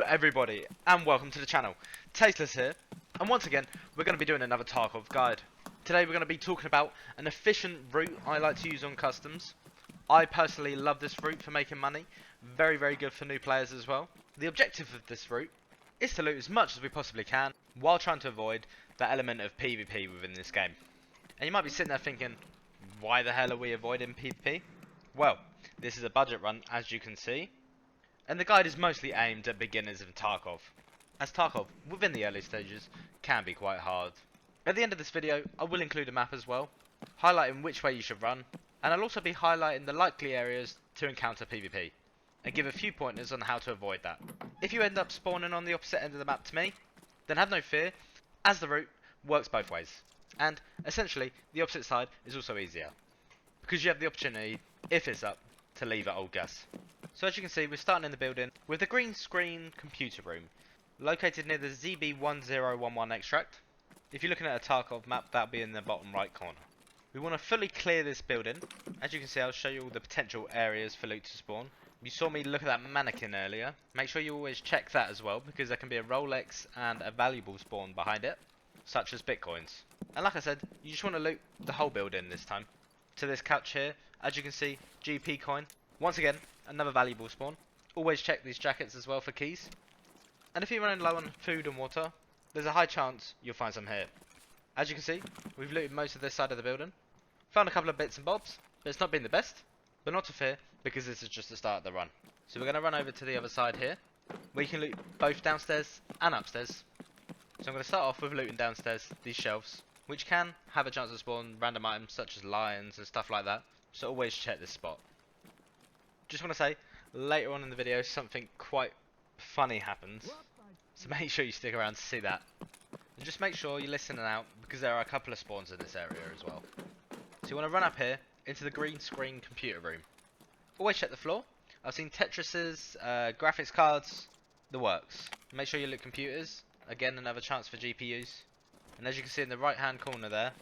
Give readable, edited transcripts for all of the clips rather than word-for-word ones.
everybody, and welcome to the channel. Tasteless here, and once again, we're going to be doing another Tarkov guide. Today we're going to be talking about an efficient route I like to use on customs. I personally love this route for making money, very good for new players as well. The objective of this route is to loot as much as we possibly can, while trying to avoid the element of PvP within this game. And you might be sitting there thinking, why the hell are we avoiding PvP? Well, this is a budget run, as you can see. And the guide is mostly aimed at beginners in Tarkov, as Tarkov, within the early stages, can be quite hard. At the end of this video, I will include a map as well, highlighting which way you should run, and I'll also be highlighting the likely areas to encounter PvP, and give a few pointers on how to avoid that. If you end up spawning on the opposite end of the map to me, then have no fear, as the route works both ways, and essentially the opposite side is also easier, because you have the opportunity, if it's up, to leave at old gas. So as you can see, we're starting in the building with the green screen computer room, located near the ZB1011 extract. If you're looking at a Tarkov map, that'll be in the bottom right corner. We want to fully clear this building. As you can see, I'll show you all the potential areas for loot to spawn. You saw me look at that mannequin earlier. Make sure you always check that as well, because there can be a Rolex and a valuable spawn behind it, such as bitcoins. And like I said, you just want to loot the whole building this time. To this couch here, as you can see, GP coin. Once again, another valuable spawn. Always check these jackets as well for keys. And if you're running low on food and water, there's a high chance you'll find some here. As you can see, we've looted most of this side of the building. Found a couple of bits and bobs, but it's not been the best. But not to fear, because this is just the start of the run. So we're going to run over to the other side here, where you can loot both downstairs and upstairs. So I'm going to start off with looting downstairs, these shelves, which can have a chance to spawn random items such as lions and stuff like that. So always check this spot. Just want to say, later on in the video, something quite funny happens, so make sure you stick around to see that. And just make sure you're listening out, because there are a couple of spawns in this area as well. So you want to run up here, into the green screen computer room. Always check the floor. I've seen Tetrises, graphics cards, the works. Make sure you look computers, again another chance for GPUs. And as you can see in the right hand corner there,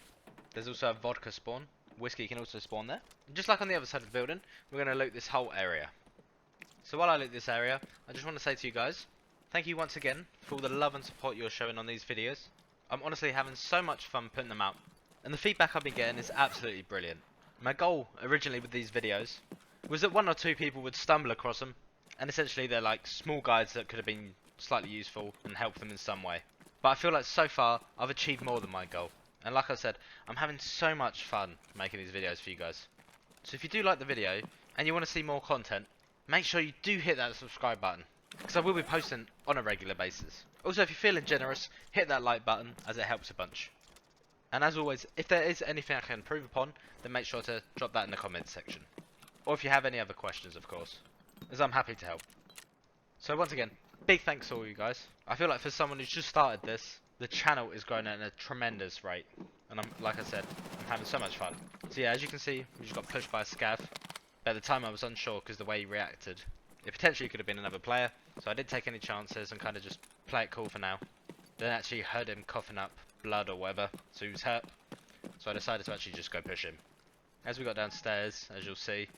there's also a vodka spawn. Whiskey can also spawn there. And just like on the other side of the building, we're going to loot this whole area. So while I loot this area, I just want to say to you guys, thank you once again for all the love and support you're showing on these videos. I'm honestly having so much fun putting them out, and the feedback I've been getting is absolutely brilliant. My goal originally with these videos was that one or two people would stumble across them, and essentially they're like small guides that could have been slightly useful and helped them in some way. But I feel like so far I've achieved more than my goal. And like I said, I'm having so much fun making these videos for you guys. So if you do like the video, and you want to see more content, make sure you do hit that subscribe button, because I will be posting on a regular basis. Also, if you're feeling generous, hit that like button, as it helps a bunch. And as always, if there is anything I can improve upon, then make sure to drop that in the comments section. Or if you have any other questions, of course, as I'm happy to help. So once again, big thanks to all you guys. I feel like for someone who's just started this, the channel is growing at a tremendous rate, and like I said, I'm having so much fun. So yeah, as you can see, we just got pushed by a scav. But at the time I was unsure because the way he reacted. It potentially could have been another player, so I didn't take any chances and kind of just play it cool for now. Then actually heard him coughing up blood or whatever, so he was hurt. So I decided to actually just go push him. As we got downstairs, as you'll see,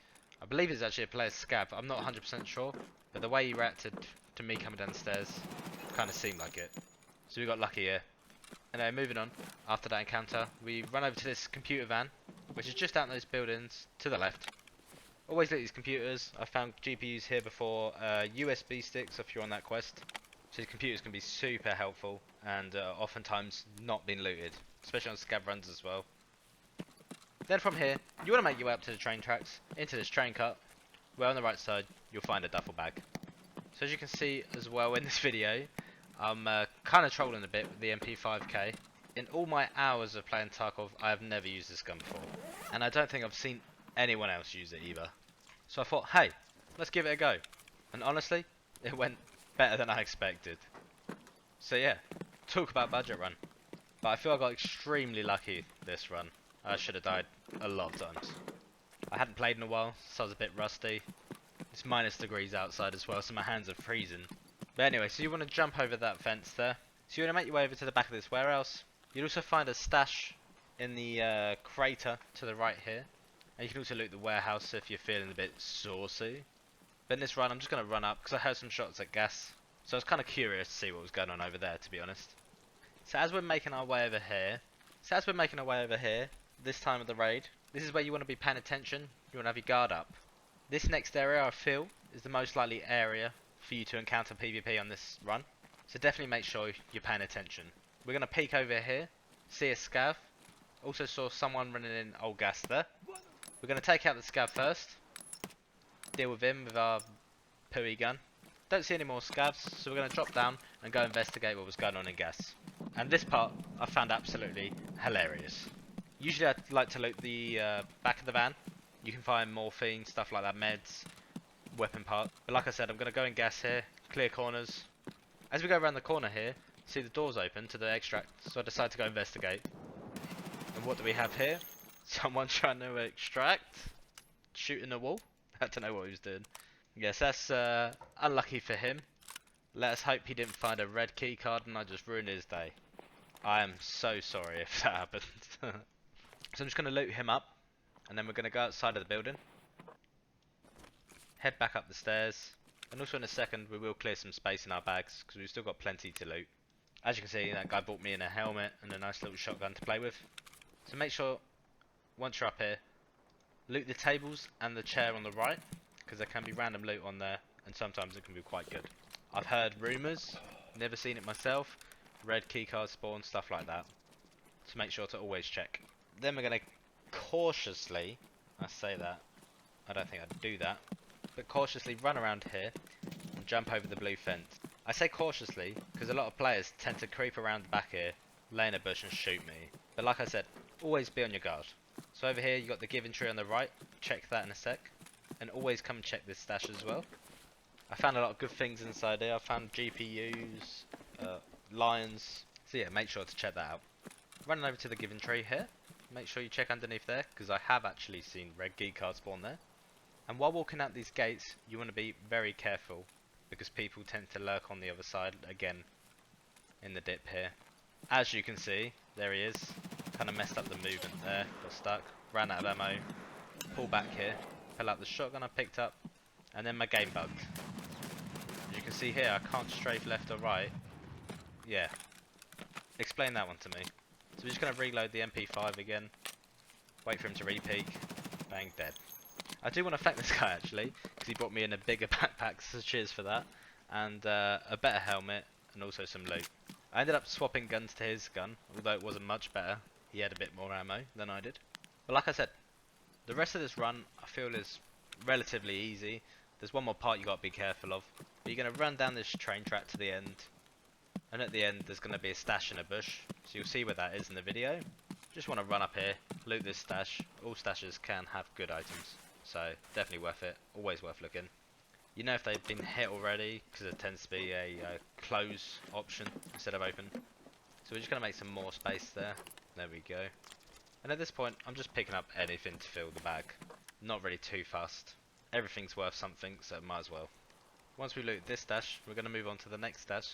I believe it's actually a player's scav, I'm not 100% sure, but the way he reacted to me coming downstairs kind of seemed like it. So we got lucky here. And then moving on, after that encounter, we run over to this computer van, which is just out in those buildings to the left. Always loot these computers. I found GPUs here before, USB sticks if you're on that quest. So these computers can be super helpful and oftentimes not been looted, especially on scav runs as well. Then from here, you want to make your way up to the train tracks, into this train cut, where on the right side you'll find a duffel bag. So as you can see as well in this video, I'm kind of trolling a bit with the MP5K. In all my hours of playing Tarkov, I have never used this gun before. And I don't think I've seen anyone else use it either. So I thought, hey, let's give it a go. And honestly, it went better than I expected. So yeah, talk about budget run. But I feel I got extremely lucky this run. I should have died a lot of times. I hadn't played in a while, so I was a bit rusty. It's minus degrees outside as well, so my hands are freezing. But anyway, so you want to jump over that fence there. So you want to make your way over to the back of this warehouse. You'll also find a stash in the crater to the right here. And you can also loot the warehouse if you're feeling a bit saucy. But in this run, I'm just going to run up because I heard some shots at gas. So I was kind of curious to see what was going on over there, to be honest. So as we're making our way over here, this time of the raid, this is where you want to be paying attention. You want to have your guard up. This next area, I feel, is the most likely area for you to encounter PvP on this run. So definitely make sure you're paying attention. We're going to peek over here, see a scav. Also saw someone running in old gas there. We're going to take out the scav first. Deal with him with our pooey gun. Don't see any more scavs, so we're going to drop down and go investigate what was going on in gas. And this part I found absolutely hilarious. Usually I like to loot the back of the van. You can find morphine, stuff like that, meds, weapon parts. But like I said, I'm going to go in gas here, clear corners. As we go around the corner here, see the doors open to the extract, so I decide to go investigate. And what do we have here? Someone trying to extract, shooting a wall. I don't know what he was doing. Yes, that's unlucky for him. Let us hope he didn't find a red key card and I just ruined his day. I am so sorry if that happened. So I'm just going to loot him up, and then we're going to go outside of the building. Head back up the stairs. And also in a second we will clear some space in our bags, because we've still got plenty to loot. As you can see, that guy bought me in a helmet and a nice little shotgun to play with. So make sure, once you're up here, loot the tables and the chair on the right, because there can be random loot on there, and sometimes it can be quite good. I've heard rumours, never seen it myself, red keycard spawn, stuff like that. So make sure to always check. Then we're going to cautiously, I say that, I don't think I'd do that, but cautiously run around here and jump over the blue fence. I say cautiously because a lot of players tend to creep around the back here, lay in a bush and shoot me. But like I said, always be on your guard. So over here you got the given tree on the right, check that in a sec. And always come and check this stash as well. I found a lot of good things inside here. I found GPUs, lions. So yeah, make sure to check that out. Running over to the given tree here. Make sure you check underneath there, because I have actually seen red key cards spawn there. And while walking out these gates, you want to be very careful, because people tend to lurk on the other side again in the dip here. As you can see, there he is. Kind of messed up the movement there, got stuck, ran out of ammo, pull back here, pull out the shotgun I picked up, and then my game bugged. As you can see here, I can't strafe left or right. Yeah, explain that one to me. So we're just going to reload the MP5 again, wait for him to re-peek, bang, dead. I do want to thank this guy actually, because he brought me in a bigger backpack, so cheers for that, and a better helmet, and also some loot. I ended up swapping guns to his gun, although it wasn't much better. He had a bit more ammo than I did. But like I said, the rest of this run I feel is relatively easy. There's one more part you got to be careful of. But you're going to run down this train track to the end, and at the end there's going to be a stash in a bush, so you'll see where that is in the video. Just want to run up here, loot this stash. All stashes can have good items, so definitely worth it, always worth looking. You know if they've been hit already, because it tends to be a close option instead of open. So we're just going to make some more space there. There we go. And at this point, I'm just picking up anything to fill the bag. Not really too fast. Everything's worth something, so might as well. Once we loot this stash, we're going to move on to the next stash,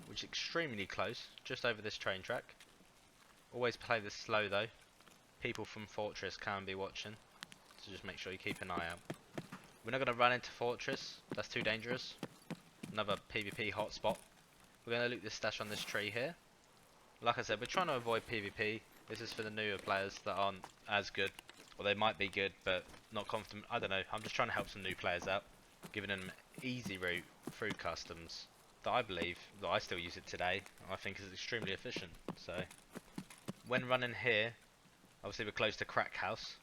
which is extremely close, just over this train track. Always play this slow though. People from Fortress can be watching, so just make sure you keep an eye out. We're not going to run into Fortress, that's too dangerous. Another PvP hotspot. We're going to loot this stash on this tree here. Like I said, we're trying to avoid PvP. This is for the newer players that aren't as good. Or they might be good, but not confident. I don't know, I'm just trying to help some new players out. Giving them an easy route through customs that I believe, that I still use it today, I think is extremely efficient. So, when running here, obviously we're close to Crack House.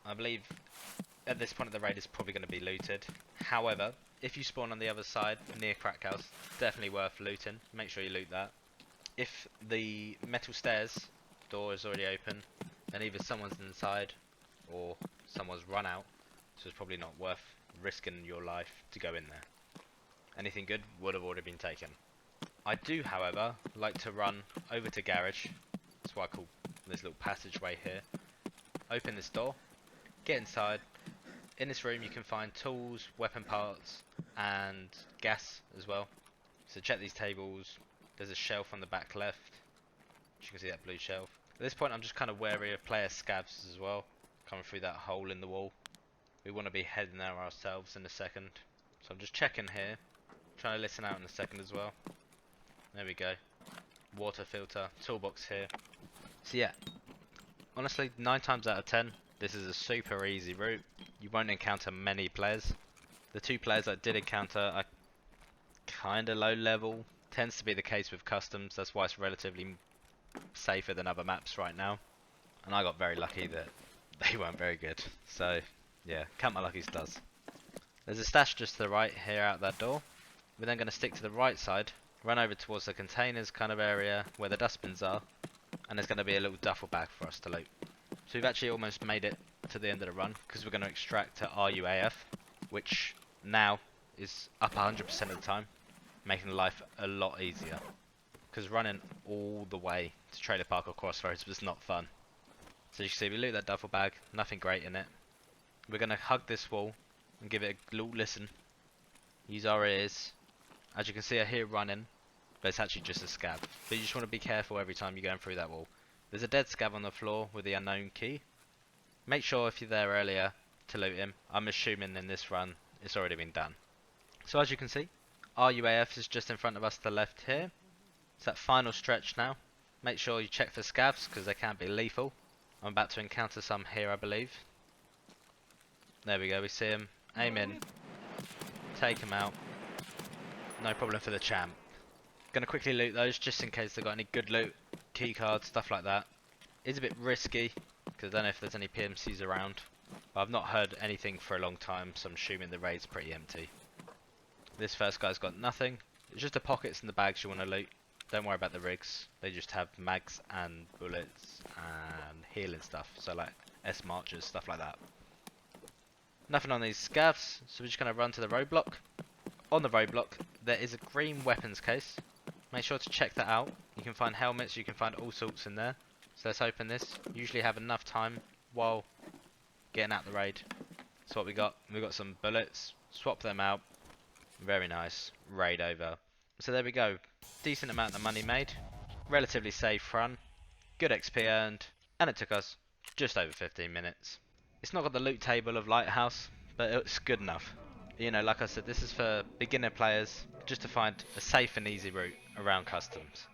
I believe at this point of the raid is probably going to be looted. However, if you spawn on the other side near Crack House, definitely worth looting. Make sure you loot that. If the metal stairs door is already open, then either someone's inside or someone's run out, so it's probably not worth risking your life to go in there. Anything good would have already been taken. I do, however, like to run over to garage. That's why I call this little passageway here. Open this door, get inside. In this room you can find tools, weapon parts, and gas as well. So check these tables. There's a shelf on the back left. You can see that blue shelf. At this point I'm just kind of wary of player scavs as well, coming through that hole in the wall. We want to be heading there ourselves in a second. So I'm just checking here. Trying to listen out in a second as well. There we go. Water filter, toolbox here. So yeah, honestly, 9 times out of 10, this is a super easy route. You won't encounter many players. The 2 players I did encounter are kinda low level. Tends to be the case with customs, that's why it's relatively safer than other maps right now. And I got very lucky that they weren't very good. So yeah, count my luckies does. There's a stash just to the right here out that door. We're then going to stick to the right side, run over towards the containers kind of area where the dustbins are, and there's going to be a little duffel bag for us to loot. So we've actually almost made it to the end of the run, because we're going to extract to RUAF, which now is up 100% of the time, making life a lot easier. Because running all the way to Trailer Park or Crossroads was not fun. So you can see we loot that duffel bag, nothing great in it. We're going to hug this wall and give it a little listen. Use our ears. As you can see, I hear running, but it's actually just a scav. So you just want to be careful every time you're going through that wall. There's a dead scav on the floor with the unknown key. Make sure if you're there earlier to loot him. I'm assuming in this run it's already been done. So as you can see, RUAF is just in front of us to the left here. It's that final stretch now. Make sure you check for scavs because they can be lethal. I'm about to encounter some here, I believe. There we go, we see him. Aim in. Take him out. No problem for the champ. Gonna quickly loot those just in case they've got any good loot, key cards, stuff like that. It's a bit risky because I don't know if there's any PMCs around. But I've not heard anything for a long time, so I'm assuming the raid's pretty empty. This first guy's got nothing. It's just the pockets and the bags you want to loot. Don't worry about the rigs. They just have mags and bullets and healing stuff. So like S marchers, stuff like that. Nothing on these scavs, so we're just going to run to the roadblock. On the roadblock, there is a green weapons case. Make sure to check that out. You can find helmets, you can find all sorts in there. So let's open this. Usually have enough time while getting out the raid. So what we got? We got some bullets. Swap them out. Very nice. Raid over. So there we go. Decent amount of money made. Relatively safe run. Good XP earned. And it took us just over 15 minutes. It's not got the loot table of Lighthouse, but it's good enough. You know, like I said, this is for beginner players, just to find a safe and easy route around customs.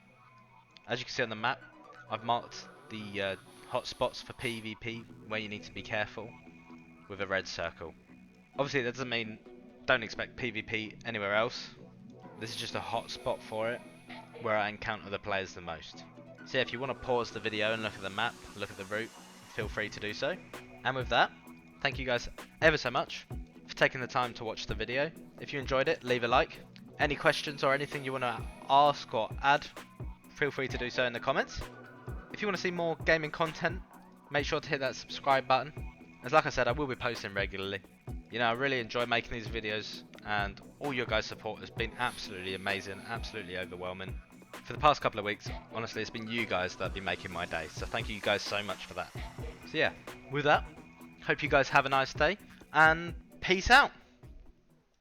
As you can see on the map, I've marked the hot spots for PvP where you need to be careful with a red circle. Obviously that doesn't mean don't expect PvP anywhere else. This is just a hot spot for it, where I encounter the players the most. So yeah, if you want to pause the video and look at the map, look at the route, feel free to do so. And with that, thank you guys ever so much for taking the time to watch the video. If you enjoyed it, leave a like. Any questions or anything you want to ask or add, feel free to do so in the comments. If you want to see more gaming content, make sure to hit that subscribe button. As like I said, I will be posting regularly. You know, I really enjoy making these videos, and all your guys' support has been absolutely amazing, absolutely overwhelming. For the past couple of weeks, honestly, it's been you guys that have been making my day, so thank you guys so much for that. So yeah, with that, hope you guys have a nice day, and peace out.